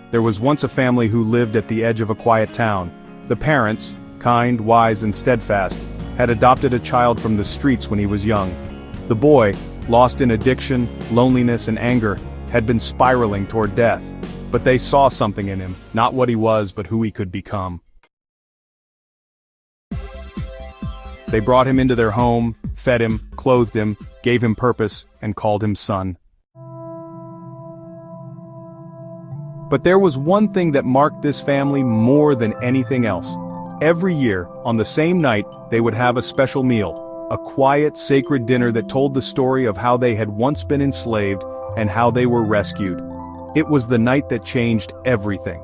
There was once a family who lived at the edge of a quiet town. The parents, kind, wise, and steadfast, had adopted a child from the streets when he was young. The boy, lost in addiction, loneliness, and anger, had been spiraling toward death. But they saw something in him, not what he was, but who he could become. They brought him into their home, fed him, clothed him, gave him purpose, and called him son. But there was one thing that marked this family more than anything else. Every year, on the same night, they would have a special meal, a quiet, sacred dinner that told the story of how they had once been enslaved and how they were rescued. It was the night that changed everything.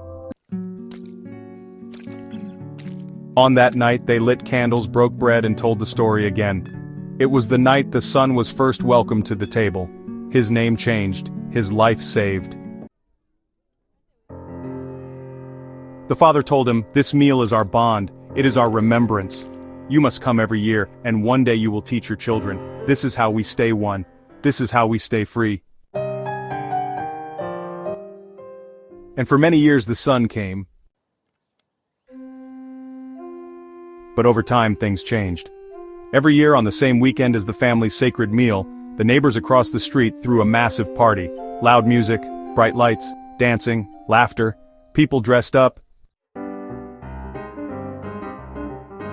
On that night, they lit candles, broke bread, and told the story again. It was the night the son was first welcomed to the table. His name changed, his life saved. The father told him, "This meal is our bond, it is our remembrance. You must come every year, and one day you will teach your children. This is how we stay one. This is how we stay free." And for many years the son came. But over time things changed. Every year on the same weekend as the family's sacred meal, the neighbors across the street threw a massive party. Loud music, bright lights, dancing, laughter, people dressed up.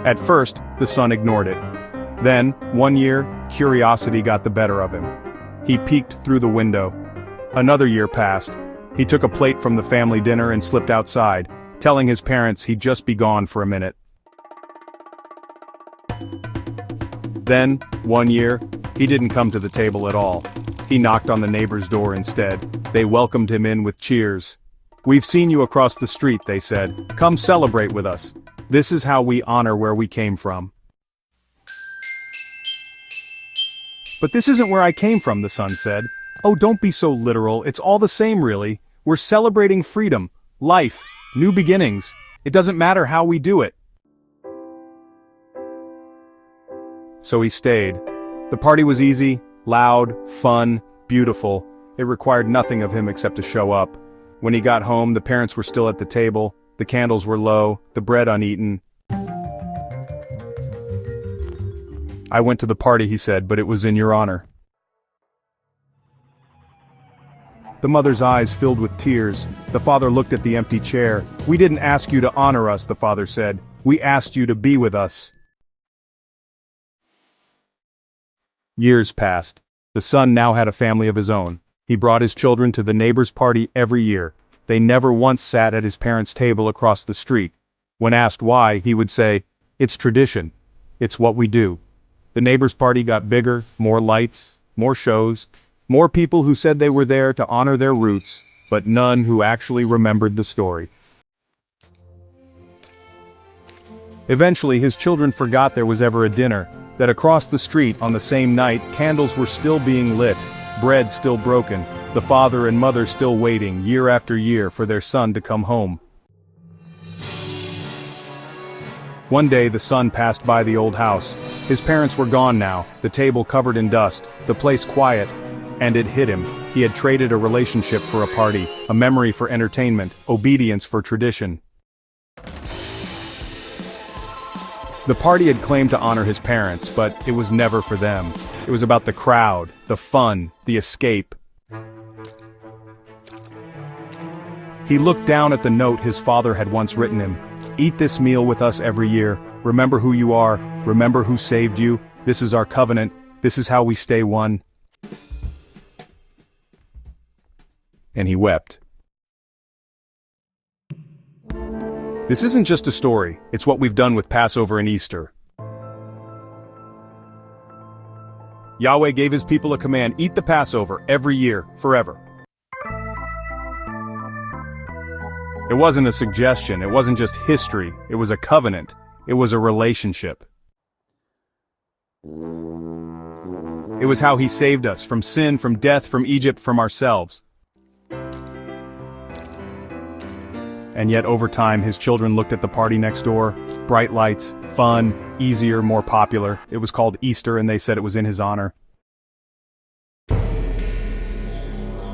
At first, the son ignored it. Then, one year, curiosity got the better of him. He peeked through the window. Another year passed. He took a plate from the family dinner and slipped outside, telling his parents he'd just be gone for a minute. Then, one year, he didn't come to the table at all. He knocked on the neighbor's door instead. They welcomed him in with cheers. "We've seen you across the street," they said. "Come celebrate with us. This is how we honor where we came from." "But this isn't where I came from," the son said. "Oh, don't be so literal, it's all the same really. We're celebrating freedom, life, new beginnings. It doesn't matter how we do it." So he stayed. The party was easy, loud, fun, beautiful. It required nothing of him except to show up. When he got home, the parents were still at the table, the candles were low, the bread uneaten. "I went to the party," he said, "but it was in your honor." The mother's eyes filled with tears. The father looked at the empty chair. "We didn't ask you to honor us," the father said. "We asked you to be with us." Years passed. The son now had a family of his own. He brought his children to the neighbor's party every year. They never once sat at his parents' table across the street. When asked why, he would say, "It's tradition. It's what we do." The neighbor's party got bigger, more lights, more shows, more people who said they were there to honor their roots, but none who actually remembered the story. Eventually, his children forgot there was ever a dinner, that across the street on the same night, candles were still being lit, bread still broken, the father and mother still waiting, year after year, for their son to come home. One day the son passed by the old house. His parents were gone now, the table covered in dust, the place quiet, and it hit him. He had traded a relationship for a party, a memory for entertainment, obedience for tradition. The party had claimed to honor his parents, but it was never for them. It was about the crowd, the fun, the escape. He looked down at the note his father had once written him. "Eat this meal with us every year. Remember who you are. Remember who saved you. This is our covenant. This is how we stay one." And he wept. This isn't just a story, it's what we've done with Passover and Easter. Yahweh gave his people a command: eat the Passover every year, forever. It wasn't a suggestion, it wasn't just history, it was a covenant, it was a relationship. It was how he saved us, from sin, from death, from Egypt, from ourselves. And yet over time his children looked at the party next door, bright lights, fun, easier, more popular. It was called Easter and they said it was in his honor.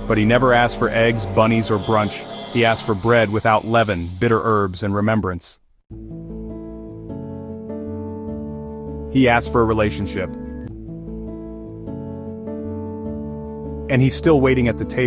But he never asked for eggs, bunnies, or brunch. He asked for bread without leaven, bitter herbs, and remembrance. He asked for a relationship. And he's still waiting at the table.